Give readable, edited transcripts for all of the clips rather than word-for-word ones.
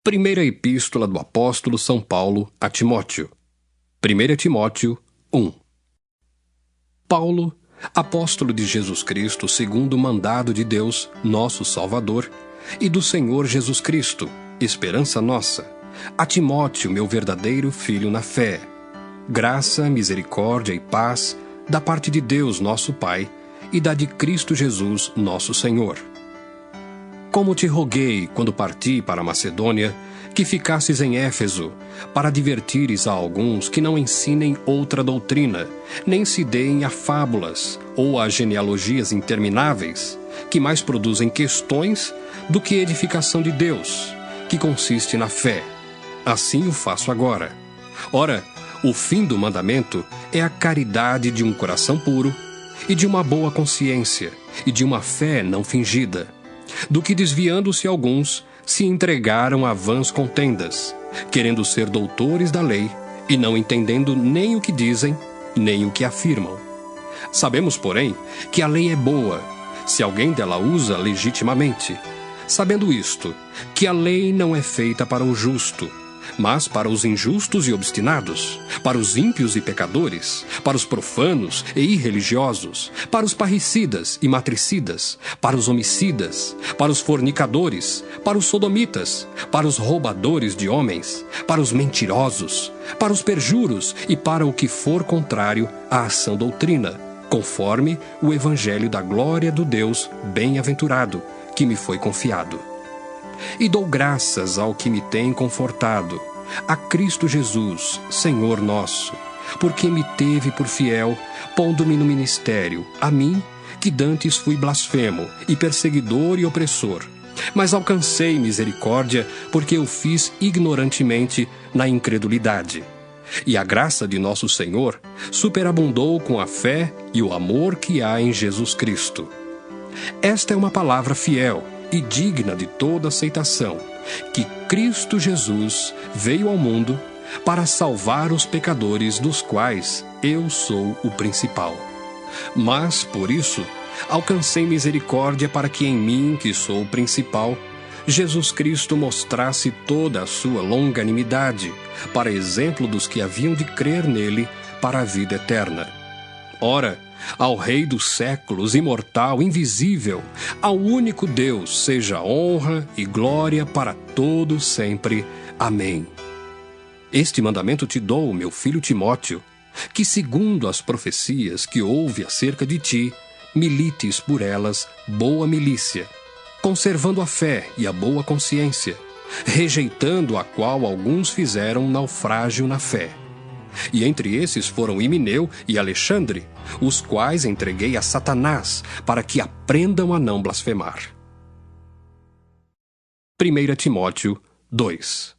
Primeira Epístola do Apóstolo São Paulo a Timóteo. 1 Timóteo 1. Paulo, apóstolo de Jesus Cristo, segundo o mandado de Deus, nosso Salvador, e do Senhor Jesus Cristo, esperança nossa, a Timóteo, meu verdadeiro filho na fé. Graça, misericórdia e paz da parte de Deus, nosso Pai, e da de Cristo Jesus, nosso Senhor. Como te roguei, quando parti para a Macedônia, que ficasses em Éfeso, para advertires a alguns que não ensinem outra doutrina, nem se deem a fábulas ou a genealogias intermináveis, que mais produzem questões do que edificação de Deus, que consiste na fé. Assim o faço agora. Ora, o fim do mandamento é a caridade de um coração puro, e de uma boa consciência, e de uma fé não fingida, do que desviando-se alguns, se entregaram a vãs contendas, querendo ser doutores da lei, e não entendendo nem o que dizem, nem o que afirmam. Sabemos, porém, que a lei é boa, se alguém dela usa legitimamente, sabendo isto, que a lei não é feita para o justo, mas para os injustos e obstinados, para os ímpios e pecadores, para os profanos e irreligiosos, para os parricidas e matricidas, para os homicidas, para os fornicadores, para os sodomitas, para os roubadores de homens, para os mentirosos, para os perjuros e para o que for contrário à sã doutrina, conforme o evangelho da glória do Deus bem-aventurado, que me foi confiado. E dou graças ao que me tem confortado, a Cristo Jesus, Senhor nosso, porque me teve por fiel, pondo-me no ministério, a mim, que dantes fui blasfemo, e perseguidor e opressor. Mas alcancei misericórdia, porque eu fiz ignorantemente na incredulidade. E a graça de nosso Senhor superabundou com a fé e o amor que há em Jesus Cristo. Esta é uma palavra fiel e digna de toda aceitação, que Cristo Jesus veio ao mundo para salvar os pecadores, dos quais eu sou o principal. Mas, por isso, alcancei misericórdia para que em mim, que sou o principal, Jesus Cristo mostrasse toda a sua longanimidade, para exemplo dos que haviam de crer nele para a vida eterna. Ora, ao Rei dos séculos, imortal, invisível, ao único Deus, seja honra e glória para todos sempre. Amém. Este mandamento te dou, meu filho Timóteo, que segundo as profecias que houve acerca de ti, milites por elas boa milícia, conservando a fé e a boa consciência, rejeitando a qual alguns fizeram naufrágio na fé. E entre esses foram Himeneu e Alexandre, os quais entreguei a Satanás, para que aprendam a não blasfemar. 1 Timóteo 2.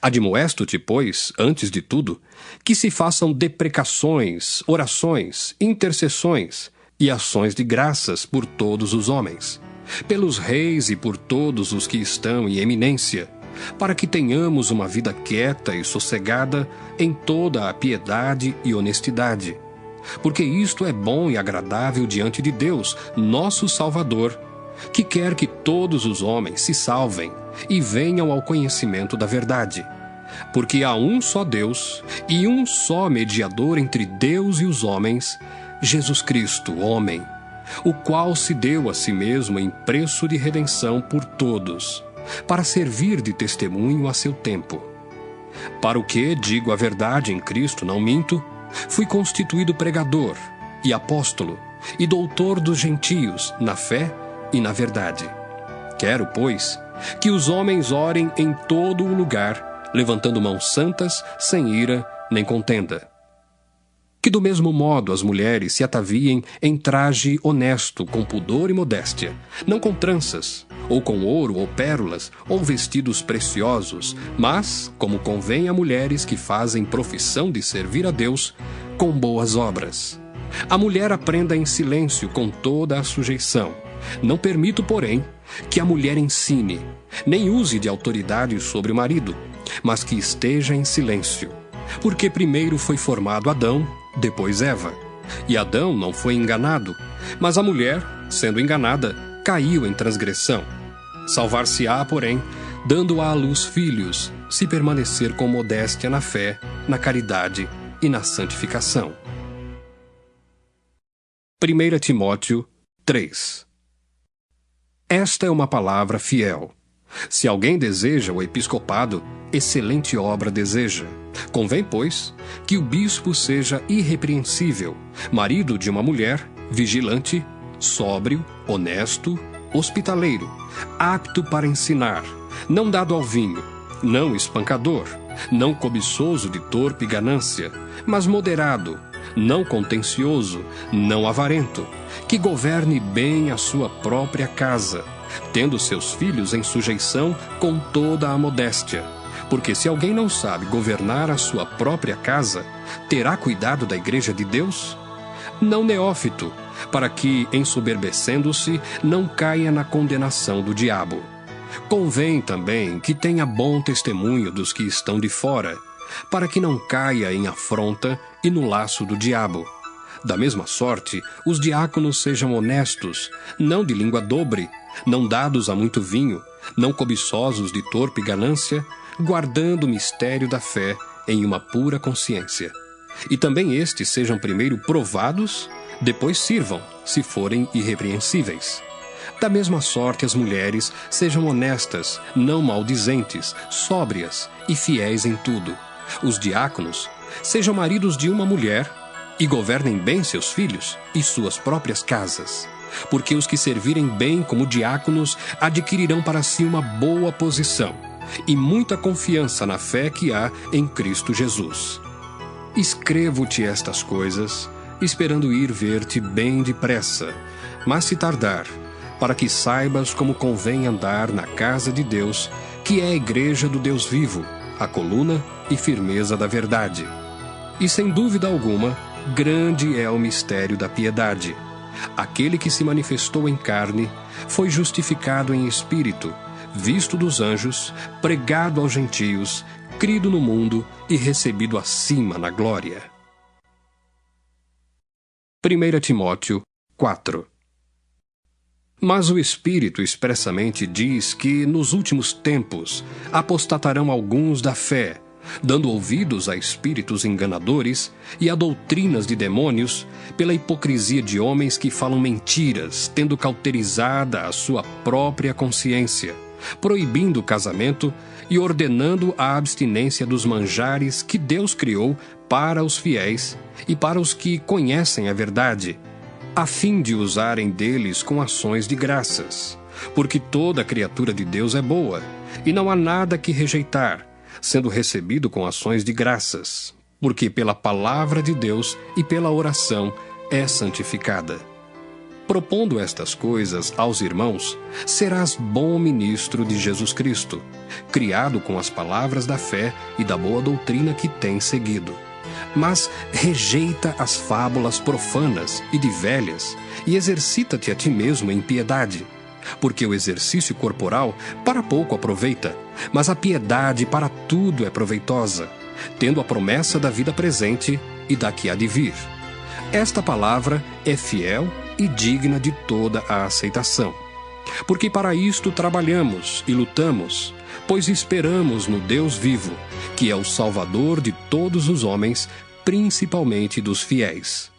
Admoesto-te, pois, antes de tudo, que se façam deprecações, orações, intercessões e ações de graças por todos os homens, pelos reis e por todos os que estão em eminência, para que tenhamos uma vida quieta e sossegada em toda a piedade e honestidade. Porque isto é bom e agradável diante de Deus, nosso Salvador, que quer que todos os homens se salvem e venham ao conhecimento da verdade. Porque há um só Deus e um só mediador entre Deus e os homens, Jesus Cristo, homem, o qual se deu a si mesmo em preço de redenção por todos, para servir de testemunho a seu tempo. Para o que, digo a verdade em Cristo, não minto, fui constituído pregador e apóstolo e doutor dos gentios na fé e na verdade. Quero, pois, que os homens orem em todo o lugar, levantando mãos santas, sem ira nem contenda. Que do mesmo modo as mulheres se ataviem em traje honesto, com pudor e modéstia, não com tranças, ou com ouro ou pérolas, ou vestidos preciosos, mas, como convém a mulheres que fazem profissão de servir a Deus, com boas obras. A mulher aprenda em silêncio com toda a sujeição. Não permito, porém, que a mulher ensine, nem use de autoridade sobre o marido, mas que esteja em silêncio. Porque primeiro foi formado Adão, depois Eva. E Adão não foi enganado, mas a mulher, sendo enganada, caiu em transgressão. Salvar-se-á, porém, dando à luz filhos, se permanecer com modéstia na fé, na caridade e na santificação. 1 Timóteo 3. Esta é uma palavra fiel. Se alguém deseja o episcopado, excelente obra deseja. Convém, pois, que o bispo seja irrepreensível, marido de uma mulher, vigilante, sóbrio, honesto, hospitaleiro, apto para ensinar, não dado ao vinho, não espancador, não cobiçoso de torpe ganância, mas moderado, não contencioso, não avarento, que governe bem a sua própria casa, tendo seus filhos em sujeição com toda a modéstia. Porque se alguém não sabe governar a sua própria casa, terá cuidado da igreja de Deus? Não neófito, para que, ensoberbecendo-se, não caia na condenação do diabo. Convém também que tenha bom testemunho dos que estão de fora, para que não caia em afronta e no laço do diabo. Da mesma sorte, os diáconos sejam honestos, não de língua dobre, não dados a muito vinho, não cobiçosos de torpe ganância, guardando o mistério da fé em uma pura consciência. E também estes sejam primeiro provados, depois sirvam, se forem irrepreensíveis. Da mesma sorte as mulheres sejam honestas, não maldizentes, sóbrias e fiéis em tudo. Os diáconos sejam maridos de uma mulher e governem bem seus filhos e suas próprias casas. Porque os que servirem bem como diáconos adquirirão para si uma boa posição e muita confiança na fé que há em Cristo Jesus. Escrevo-te estas coisas, esperando ir ver-te bem depressa, mas se tardar, para que saibas como convém andar na casa de Deus, que é a igreja do Deus vivo, a coluna e firmeza da verdade. E sem dúvida alguma, grande é o mistério da piedade. Aquele que se manifestou em carne foi justificado em espírito, visto dos anjos, pregado aos gentios, crido no mundo e recebido acima na glória. 1 Timóteo 4. Mas o Espírito expressamente diz que, nos últimos tempos, apostatarão alguns da fé, dando ouvidos a espíritos enganadores e a doutrinas de demônios, pela hipocrisia de homens que falam mentiras, tendo cauterizada a sua própria consciência, proibindo o casamento e ordenando a abstinência dos manjares que Deus criou para os fiéis e para os que conhecem a verdade, a fim de usarem deles com ações de graças. Porque toda criatura de Deus é boa, e não há nada que rejeitar, sendo recebido com ações de graças, porque pela palavra de Deus e pela oração é santificada. Propondo estas coisas aos irmãos, serás bom ministro de Jesus Cristo, criado com as palavras da fé e da boa doutrina que tens seguido. Mas rejeita as fábulas profanas e de velhas, e exercita-te a ti mesmo em piedade. Porque o exercício corporal para pouco aproveita, mas a piedade para tudo é proveitosa, tendo a promessa da vida presente e da que há de vir. Esta palavra é fiel e digna de toda a aceitação. Porque para isto trabalhamos e lutamos, pois esperamos no Deus vivo, que é o Salvador de todos os homens, principalmente dos fiéis.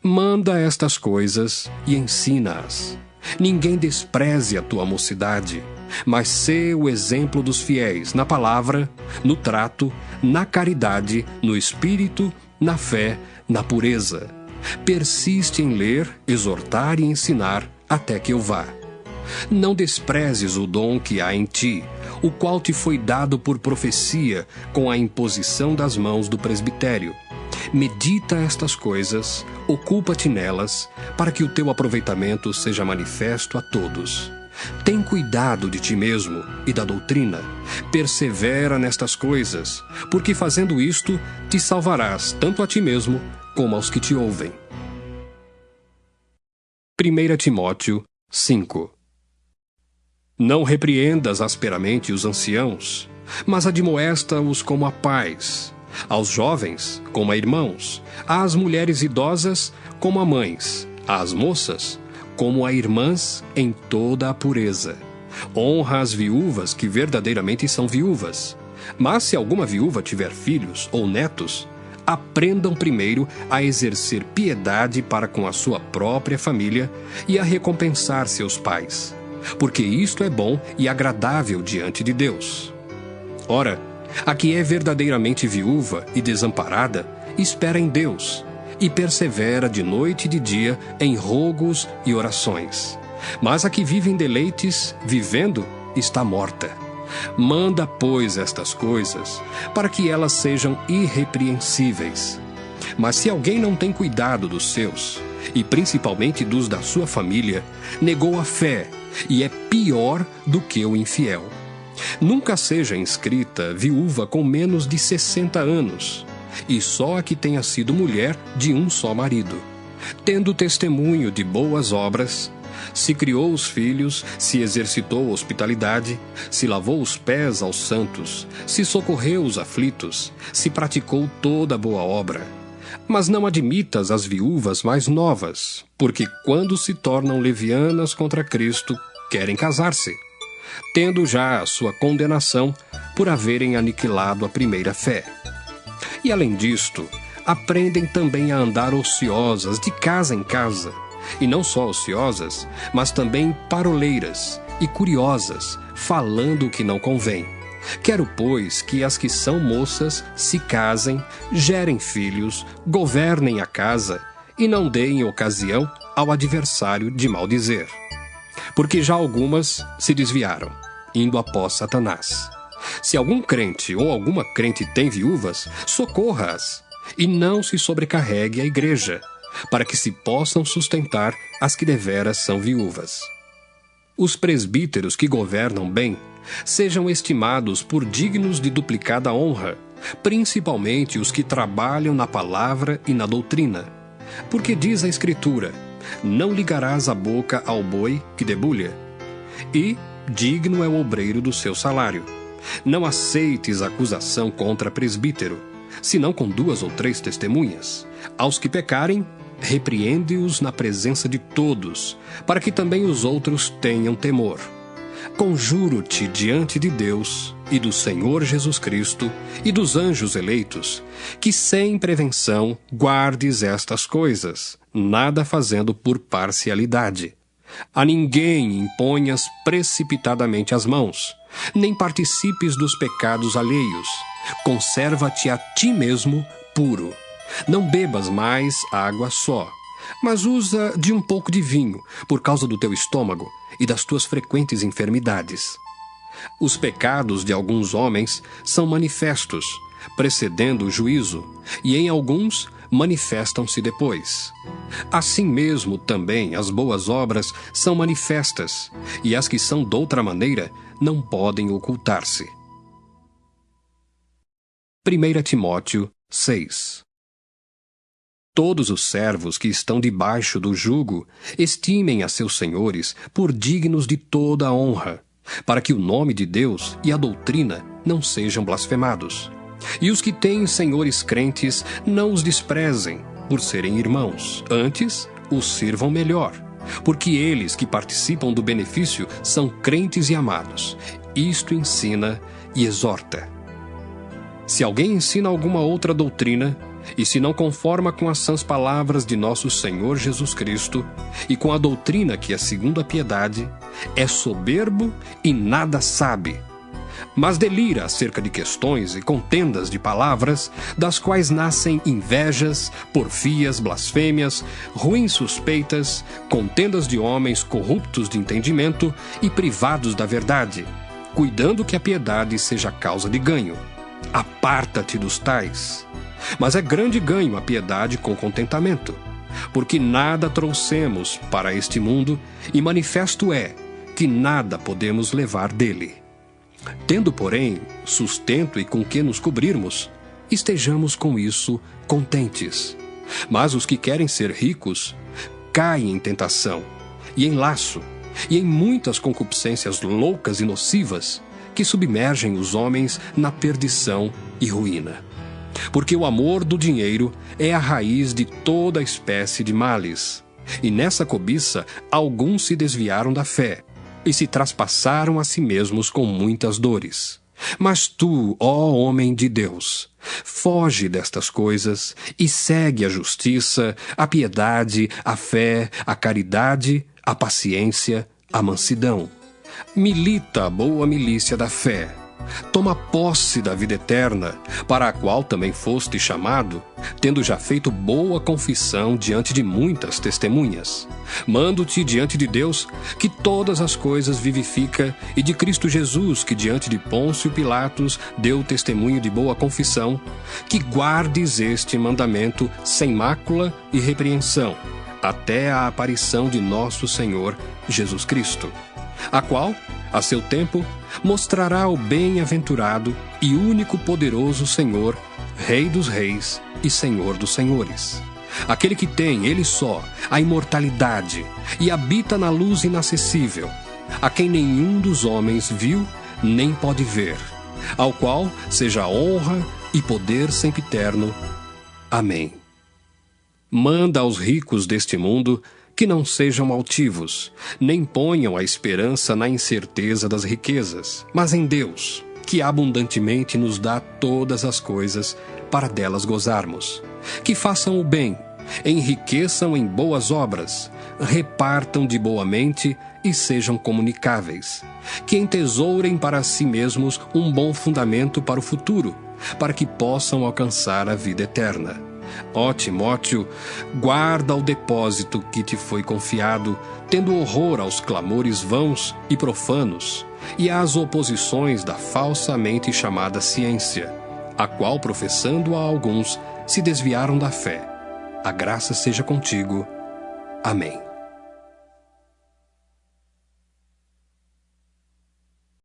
Manda estas coisas e ensina-as. Ninguém despreze a tua mocidade, mas sê o exemplo dos fiéis na palavra, no trato, na caridade, no espírito, na fé, na pureza. Persiste em ler, exortar e ensinar até que eu vá. Não desprezes o dom que há em ti, o qual te foi dado por profecia com a imposição das mãos do presbitério. Medita estas coisas, ocupa-te nelas, para que o teu aproveitamento seja manifesto a todos. Tem cuidado de ti mesmo e da doutrina. Persevera nestas coisas, porque fazendo isto, te salvarás tanto a ti mesmo como aos que te ouvem. 1 Timóteo 5. Não repreendas asperamente os anciãos, mas admoesta-os como a pais, aos jovens como a irmãos, às mulheres idosas como a mães, às moças como a irmãs em toda a pureza. Honra as viúvas que verdadeiramente são viúvas. Mas se alguma viúva tiver filhos ou netos, aprendam primeiro a exercer piedade para com a sua própria família e a recompensar seus pais, porque isto é bom e agradável diante de Deus. Ora, a que é verdadeiramente viúva e desamparada, espera em Deus e persevera de noite e de dia em rogos e orações. Mas a que vive em deleites, vivendo, está morta. Manda, pois, estas coisas, para que elas sejam irrepreensíveis. Mas se alguém não tem cuidado dos seus, e principalmente dos da sua família, negou a fé, e é pior do que o infiel. Nunca seja inscrita viúva com menos de 60 anos, e só a que tenha sido mulher de um só marido, tendo testemunho de boas obras, se criou os filhos, se exercitou a hospitalidade, se lavou os pés aos santos, se socorreu os aflitos, se praticou toda boa obra. Mas não admitas as viúvas mais novas, porque quando se tornam levianas contra Cristo, querem casar-se, tendo já a sua condenação por haverem aniquilado a primeira fé. E além disto, aprendem também a andar ociosas de casa em casa, e não só ociosas, mas também paroleiras e curiosas, falando o que não convém. Quero, pois, que as que são moças se casem, gerem filhos, governem a casa e não deem ocasião ao adversário de maldizer. Porque já algumas se desviaram, indo após Satanás. Se algum crente ou alguma crente tem viúvas, socorra-as, e não se sobrecarregue a igreja, para que se possam sustentar as que deveras são viúvas. Os presbíteros que governam bem sejam estimados por dignos de duplicada honra, principalmente os que trabalham na palavra e na doutrina. Porque diz a Escritura: não ligarás a boca ao boi que debulha, e digno é o obreiro do seu salário. Não aceites acusação contra presbítero, senão com 2 ou 3 testemunhas. Aos que pecarem, repreende-os na presença de todos, para que também os outros tenham temor. Conjuro-te diante de Deus e do Senhor Jesus Cristo e dos anjos eleitos, que sem prevenção guardes estas coisas, nada fazendo por parcialidade. A ninguém imponhas precipitadamente as mãos, nem participes dos pecados alheios. Conserva-te a ti mesmo puro. Não bebas mais água só, mas usa de um pouco de vinho, por causa do teu estômago e das tuas frequentes enfermidades. Os pecados de alguns homens são manifestos, precedendo o juízo, e em alguns manifestam-se depois. Assim mesmo também as boas obras são manifestas, e as que são doutra maneira não podem ocultar-se. 1 Timóteo 6. Todos os servos que estão debaixo do jugo estimem a seus senhores por dignos de toda a honra, para que o nome de Deus e a doutrina não sejam blasfemados. E os que têm senhores crentes não os desprezem por serem irmãos, antes os sirvam melhor, porque eles que participam do benefício são crentes e amados. Isto ensina e exorta. Se alguém ensina alguma outra doutrina, e se não conforma com as sãs palavras de nosso Senhor Jesus Cristo, e com a doutrina que é segundo a piedade, é soberbo e nada sabe, mas delira acerca de questões e contendas de palavras, das quais nascem invejas, porfias, blasfêmias, ruins suspeitas, contendas de homens corruptos de entendimento e privados da verdade, cuidando que a piedade seja causa de ganho. Aparta-te dos tais. Mas é grande ganho a piedade com contentamento, porque nada trouxemos para este mundo, e manifesto é que nada podemos levar dele. Tendo, porém, sustento e com que nos cobrirmos, estejamos com isso contentes. Mas os que querem ser ricos caem em tentação, e em laço, e em muitas concupiscências loucas e nocivas, que submergem os homens na perdição e ruína. Porque o amor do dinheiro é a raiz de toda espécie de males. E nessa cobiça alguns se desviaram da fé e se traspassaram a si mesmos com muitas dores. Mas tu, ó homem de Deus, foge destas coisas e segue a justiça, a piedade, a fé, a caridade, a paciência, a mansidão. Milita a boa milícia da fé. Toma posse da vida eterna, para a qual também foste chamado, tendo já feito boa confissão diante de muitas testemunhas. Mando-te diante de Deus, que todas as coisas vivifica, e de Cristo Jesus, que diante de Pôncio Pilatos deu testemunho de boa confissão, que guardes este mandamento sem mácula e repreensão, até a aparição de nosso Senhor Jesus Cristo, a qual, a seu tempo, mostrará o bem-aventurado e único poderoso Senhor, Rei dos reis e Senhor dos senhores. Aquele que tem, ele só, a imortalidade e habita na luz inacessível, a quem nenhum dos homens viu nem pode ver, ao qual seja honra e poder sempiterno. Amém. Manda aos ricos deste mundo que não sejam altivos, nem ponham a esperança na incerteza das riquezas, mas em Deus, que abundantemente nos dá todas as coisas para delas gozarmos. Que façam o bem, enriqueçam em boas obras, repartam de boa mente e sejam comunicáveis. Que entesourem para si mesmos um bom fundamento para o futuro, para que possam alcançar a vida eterna. Ó Timóteo, guarda o depósito que te foi confiado, tendo horror aos clamores vãos e profanos, e às oposições da falsamente chamada ciência, a qual, professando a alguns, se desviaram da fé. A graça seja contigo. Amém.